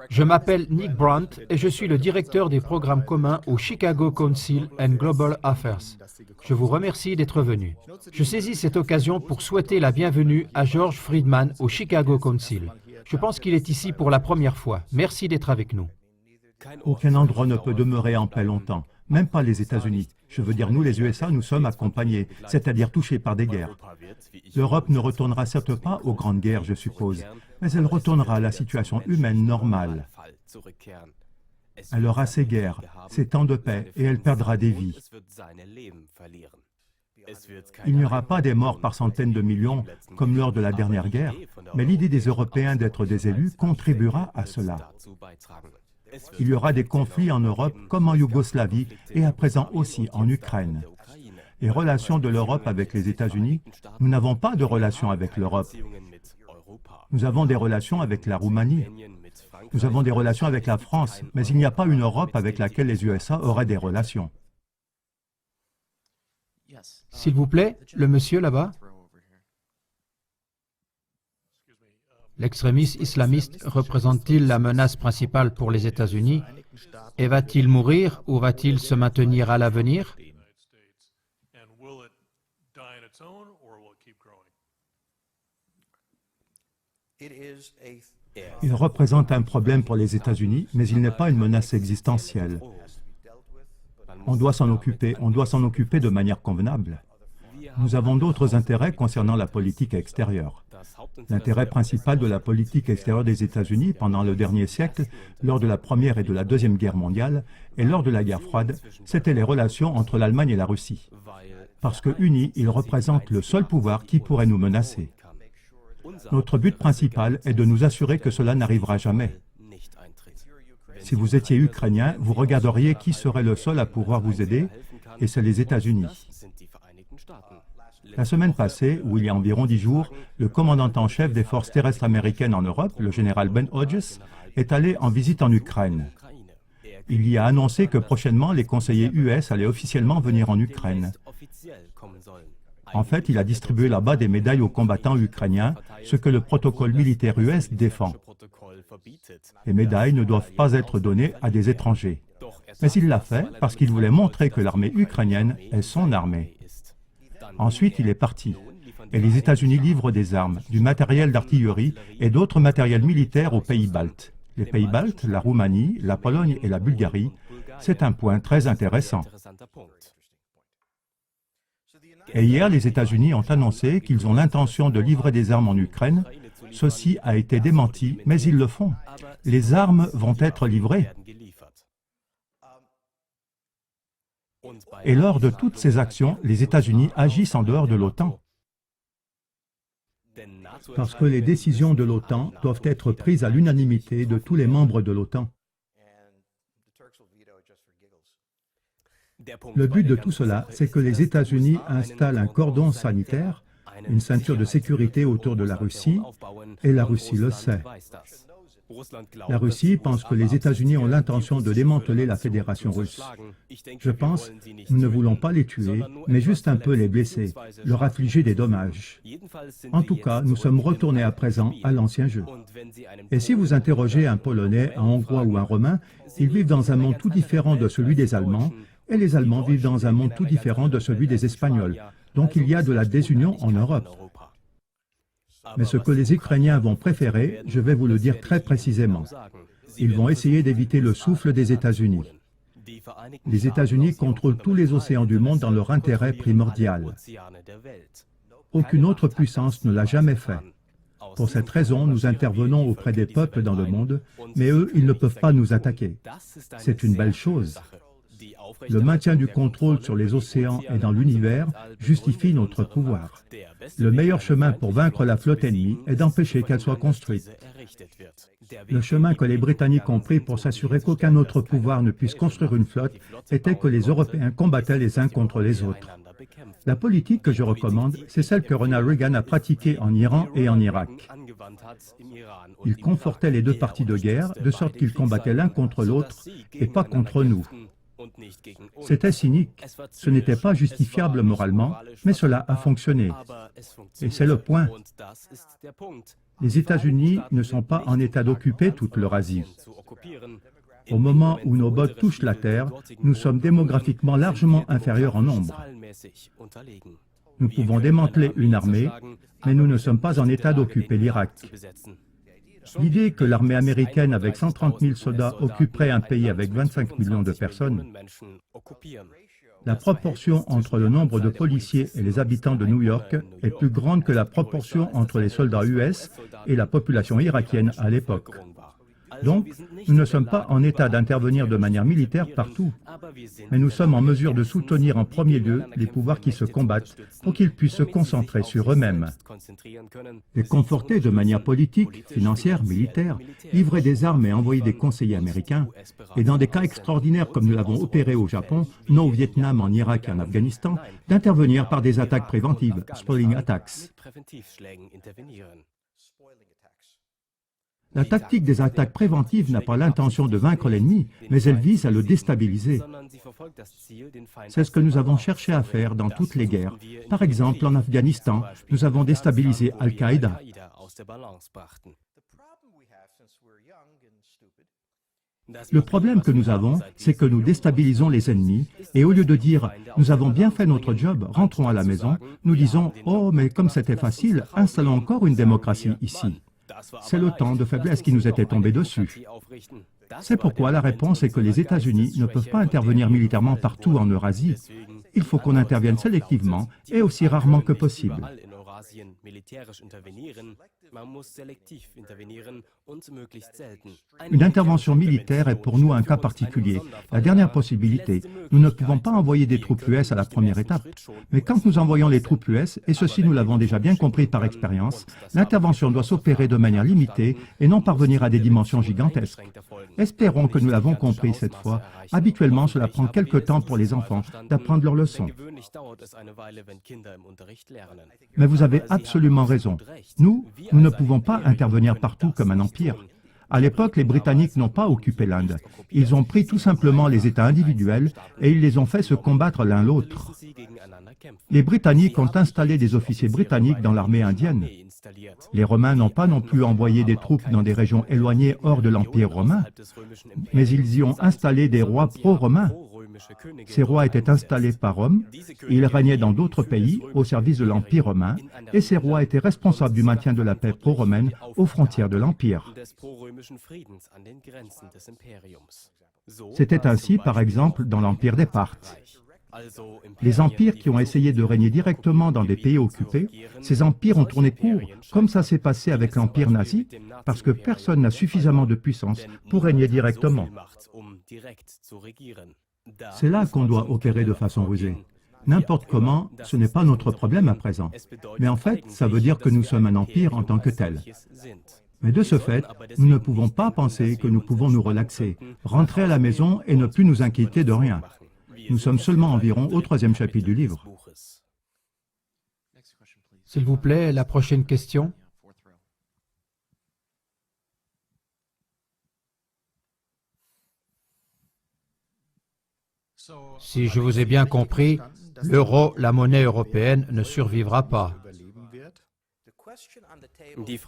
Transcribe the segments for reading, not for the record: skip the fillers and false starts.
Je m'appelle Nick Brandt et je suis le directeur des programmes communs au Chicago Council and Global Affairs. Je vous remercie d'être venu. Je saisis cette occasion pour souhaiter la bienvenue à George Friedman au Chicago Council. Je pense qu'il est ici pour la première fois. Merci d'être avec nous. Aucun endroit ne peut demeurer en paix longtemps, même pas les États-Unis. Je veux dire, nous les USA, nous sommes accompagnés, c'est-à-dire touchés par des guerres. L'Europe ne retournera certes pas aux grandes guerres, je suppose, mais elle retournera à la situation humaine normale. Elle aura ses guerres, ses temps de paix, et elle perdra des vies. Il n'y aura pas des morts par centaines de millions, comme lors de la dernière guerre, mais l'idée des Européens d'être des élus contribuera à cela. Il y aura des conflits en Europe comme en Yougoslavie et à présent aussi en Ukraine. Les relations de l'Europe avec les États-Unis, nous n'avons pas de relations avec l'Europe. Nous avons des relations avec la Roumanie. Nous avons des relations avec la France, mais il n'y a pas une Europe avec laquelle les USA auraient des relations. S'il vous plaît, le monsieur là-bas. L'extrémisme islamiste représente-t-il la menace principale pour les États-Unis? Et va-t-il mourir ou va-t-il se maintenir à l'avenir? Il représente un problème pour les États-Unis, mais il n'est pas une menace existentielle. On doit s'en occuper de manière convenable. Nous avons d'autres intérêts concernant la politique extérieure. L'intérêt principal de la politique extérieure des États-Unis pendant le dernier siècle, lors de la Première et de la Deuxième Guerre mondiale, et lors de la guerre froide, c'était les relations entre l'Allemagne et la Russie. Parce que unis, ils représentent le seul pouvoir qui pourrait nous menacer. Notre but principal est de nous assurer que cela n'arrivera jamais. Si vous étiez Ukrainien, vous regarderiez qui serait le seul à pouvoir vous aider, et c'est les États-Unis. La semaine passée, ou il y a environ 10 jours, le commandant en chef des forces terrestres américaines en Europe, le général Ben Hodges, est allé en visite en Ukraine. Il y a annoncé que prochainement, les conseillers US allaient officiellement venir en Ukraine. En fait, il a distribué là-bas des médailles aux combattants ukrainiens, ce que le protocole militaire US défend. Les médailles ne doivent pas être données à des étrangers. Mais il l'a fait parce qu'il voulait montrer que l'armée ukrainienne est son armée. Ensuite, il est parti. Et les États-Unis livrent des armes, du matériel d'artillerie et d'autres matériels militaires aux pays baltes. Les pays baltes, la Roumanie, la Pologne et la Bulgarie, c'est un point très intéressant. Et hier, les États-Unis ont annoncé qu'ils ont l'intention de livrer des armes en Ukraine. Ceci a été démenti, mais ils le font. Les armes vont être livrées. Et lors de toutes ces actions, les États-Unis agissent en dehors de l'OTAN. Parce que les décisions de l'OTAN doivent être prises à l'unanimité de tous les membres de l'OTAN. Le but de tout cela, c'est que les États-Unis installent un cordon sanitaire, une ceinture de sécurité autour de la Russie, et la Russie le sait. La Russie pense que les États-Unis ont l'intention de démanteler la Fédération russe. Je pense, nous ne voulons pas les tuer, mais juste un peu les blesser, leur affliger des dommages. En tout cas, nous sommes retournés à présent à l'ancien jeu. Et si vous interrogez un Polonais, un Hongrois ou un Romain, ils vivent dans un monde tout différent de celui des Allemands, et les Allemands vivent dans un monde tout différent de celui des Espagnols. Donc il y a de la désunion en Europe. Mais ce que les Ukrainiens vont préférer, je vais vous le dire très précisément. Ils vont essayer d'éviter le souffle des États-Unis. Les États-Unis contrôlent tous les océans du monde dans leur intérêt primordial. Aucune autre puissance ne l'a jamais fait. Pour cette raison, nous intervenons auprès des peuples dans le monde, mais eux, ils ne peuvent pas nous attaquer. C'est une belle chose. Le maintien du contrôle sur les océans et dans l'univers justifie notre pouvoir. Le meilleur chemin pour vaincre la flotte ennemie est d'empêcher qu'elle soit construite. Le chemin que les Britanniques ont pris pour s'assurer qu'aucun autre pouvoir ne puisse construire une flotte était que les Européens combattaient les uns contre les autres. La politique que je recommande, c'est celle que Ronald Reagan a pratiquée en Iran et en Irak. Il confortait les deux parties de guerre, de sorte qu'ils combattaient l'un contre l'autre et pas contre nous. C'était cynique, ce n'était pas justifiable moralement, mais cela a fonctionné. Et c'est le point. Les États-Unis ne sont pas en état d'occuper toute l'Eurasie. Au moment où nos bottes touchent la terre, nous sommes démographiquement largement inférieurs en nombre. Nous pouvons démanteler une armée, mais nous ne sommes pas en état d'occuper l'Irak. L'idée que l'armée américaine avec 130 000 soldats occuperait un pays avec 25 millions de personnes, la proportion entre le nombre de policiers et les habitants de New York est plus grande que la proportion entre les soldats US et la population irakienne à l'époque. Donc, nous ne sommes pas en état d'intervenir de manière militaire partout, mais nous sommes en mesure de soutenir en premier lieu les pouvoirs qui se combattent pour qu'ils puissent se concentrer sur eux-mêmes. Les conforter de manière politique, financière, militaire, livrer des armes et envoyer des conseillers américains, et dans des cas extraordinaires comme nous l'avons opéré au Japon, non au Vietnam, en Irak et en Afghanistan, d'intervenir par des attaques préventives, spoiling attacks. La tactique des attaques préventives n'a pas l'intention de vaincre l'ennemi, mais elle vise à le déstabiliser. C'est ce que nous avons cherché à faire dans toutes les guerres. Par exemple, en Afghanistan, nous avons déstabilisé Al-Qaïda. Le problème que nous avons, c'est que nous déstabilisons les ennemis, et au lieu de dire « nous avons bien fait notre job, rentrons à la maison », nous disons « oh, mais comme c'était facile, installons encore une démocratie ici ». C'est le temps de faiblesse qui nous était tombé dessus. C'est pourquoi la réponse est que les États-Unis ne peuvent pas intervenir militairement partout en Eurasie. Il faut qu'on intervienne sélectivement et aussi rarement que possible. Une intervention militaire est pour nous un cas particulier, la dernière possibilité. Nous ne pouvons pas envoyer des troupes US à la première étape. Mais quand nous envoyons les troupes US, et ceci nous l'avons déjà bien compris par expérience, l'intervention doit s'opérer de manière limitée et non parvenir à des dimensions gigantesques. Espérons que nous l'avons compris cette fois. Habituellement, cela prend quelque temps pour les enfants d'apprendre leurs leçons. Mais vous avez absolument raison. Nous ne pouvons pas intervenir partout comme un empire. À l'époque, les Britanniques n'ont pas occupé l'Inde. Ils ont pris tout simplement les États individuels et ils les ont fait se combattre l'un l'autre. Les Britanniques ont installé des officiers britanniques dans l'armée indienne. Les Romains n'ont pas non plus envoyé des troupes dans des régions éloignées hors de l'Empire romain, mais ils y ont installé des rois pro-romains. Ces rois étaient installés par Rome, ils régnaient dans d'autres pays au service de l'Empire romain, et ces rois étaient responsables du maintien de la paix pro-romaine aux frontières de l'Empire. C'était ainsi, par exemple, dans l'Empire des Parthes. Les empires qui ont essayé de régner directement dans des pays occupés, ces empires ont tourné court, comme ça s'est passé avec l'Empire nazi, parce que personne n'a suffisamment de puissance pour régner directement. C'est là qu'on doit opérer de façon rusée. N'importe comment, ce n'est pas notre problème à présent. Mais en fait, ça veut dire que nous sommes un empire en tant que tel. Mais de ce fait, nous ne pouvons pas penser que nous pouvons nous relaxer, rentrer à la maison et ne plus nous inquiéter de rien. Nous sommes seulement environ au 3e chapitre du livre. S'il vous plaît, la prochaine question. Si je vous ai bien compris, l'euro, la monnaie européenne, ne survivra pas.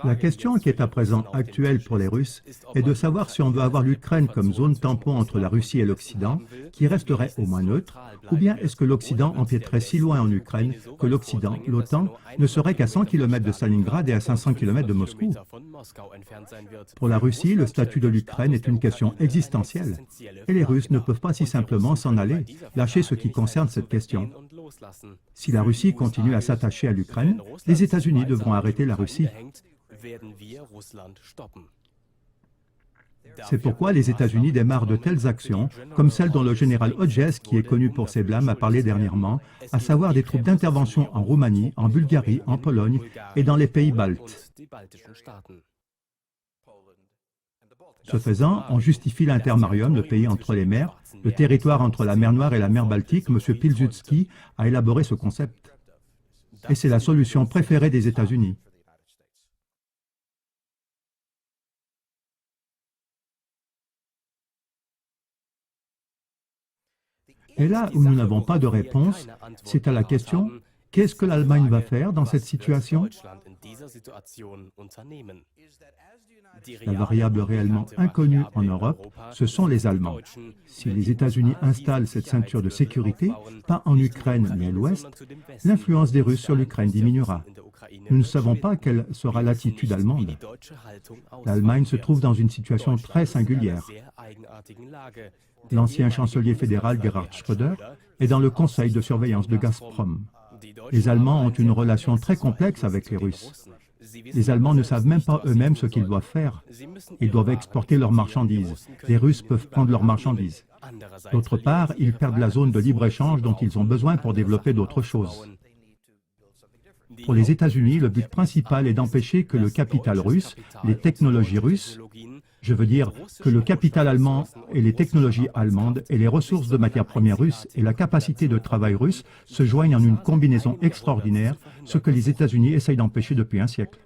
La question qui est à présent actuelle pour les Russes est de savoir si on veut avoir l'Ukraine comme zone tampon entre la Russie et l'Occident, qui resterait au moins neutre, ou bien est-ce que l'Occident empiéterait si loin en Ukraine que l'Occident, l'OTAN, ne serait qu'à 100 km de Stalingrad et à 500 km de Moscou. Pour la Russie, le statut de l'Ukraine est une question existentielle, et les Russes ne peuvent pas si simplement s'en aller, lâcher ce qui concerne cette question. Si la Russie continue à s'attacher à l'Ukraine, les États-Unis devront arrêter la Russie. C'est pourquoi les États-Unis démarrent de telles actions, comme celle dont le général Hodges, qui est connu pour ses blâmes, a parlé dernièrement, à savoir des troupes d'intervention en Roumanie, en Bulgarie, en Pologne et dans les pays baltes. Ce faisant, on justifie l'intermarium, le pays entre les mers, le territoire entre la mer Noire et la mer Baltique. M. Pilsudski a élaboré ce concept. Et c'est la solution préférée des États-Unis. Et là où nous n'avons pas de réponse, c'est à la question « Qu'est-ce que l'Allemagne va faire dans cette situation ?» La variable réellement inconnue en Europe, ce sont les Allemands. Si les États-Unis installent cette ceinture de sécurité, pas en Ukraine mais à l'Ouest, l'influence des Russes sur l'Ukraine diminuera. Nous ne savons pas quelle sera l'attitude allemande. L'Allemagne se trouve dans une situation très singulière. L'ancien chancelier fédéral Gerhard Schröder est dans le conseil de surveillance de Gazprom. Les Allemands ont une relation très complexe avec les Russes. Les Allemands ne savent même pas eux-mêmes ce qu'ils doivent faire. Ils doivent exporter leurs marchandises. Les Russes peuvent prendre leurs marchandises. D'autre part, ils perdent la zone de libre-échange dont ils ont besoin pour développer d'autres choses. Pour les États-Unis, le but principal est d'empêcher que le capital russe, les technologies russes, je veux dire que le capital allemand et les technologies allemandes et les ressources de matières premières russes et la capacité de travail russe se joignent en une combinaison extraordinaire, ce que les États-Unis essayent d'empêcher depuis un siècle.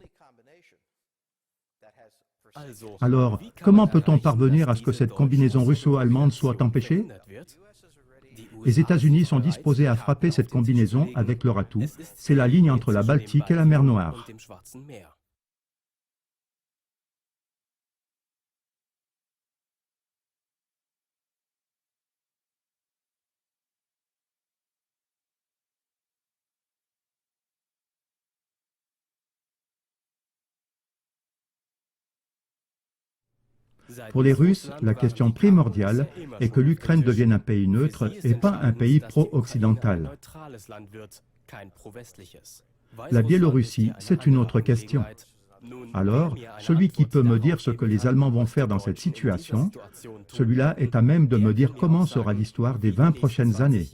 Alors, comment peut-on parvenir à ce que cette combinaison russo-allemande soit empêchée? Les États-Unis sont disposés à frapper cette combinaison avec leur atout, c'est la ligne entre la Baltique et la mer Noire. Pour les Russes, la question primordiale est que l'Ukraine devienne un pays neutre et pas un pays pro-occidental. La Biélorussie, c'est une autre question. Alors, celui qui peut me dire ce que les Allemands vont faire dans cette situation, celui-là est à même de me dire comment sera l'histoire des 20 prochaines années.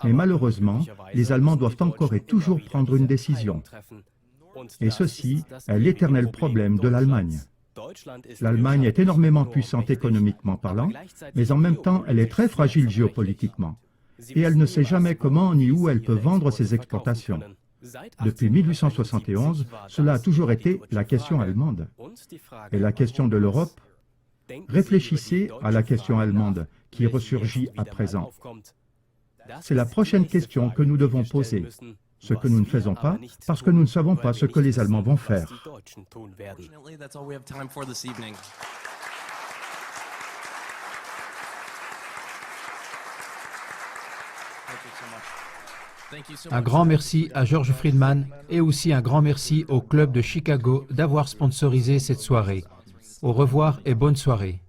Mais malheureusement, les Allemands doivent encore et toujours prendre une décision. Et ceci est l'éternel problème de l'Allemagne. L'Allemagne est énormément puissante économiquement parlant, mais en même temps, elle est très fragile géopolitiquement. Et elle ne sait jamais comment ni où elle peut vendre ses exportations. Depuis 1871, cela a toujours été la question allemande. Et la question de l'Europe? Réfléchissez à la question allemande qui ressurgit à présent. C'est la prochaine question que nous devons poser. Ce que nous ne faisons pas, parce que nous ne savons pas ce que les Allemands vont faire. Un grand merci à George Friedman et aussi un grand merci au Club de Chicago d'avoir sponsorisé cette soirée. Au revoir et bonne soirée.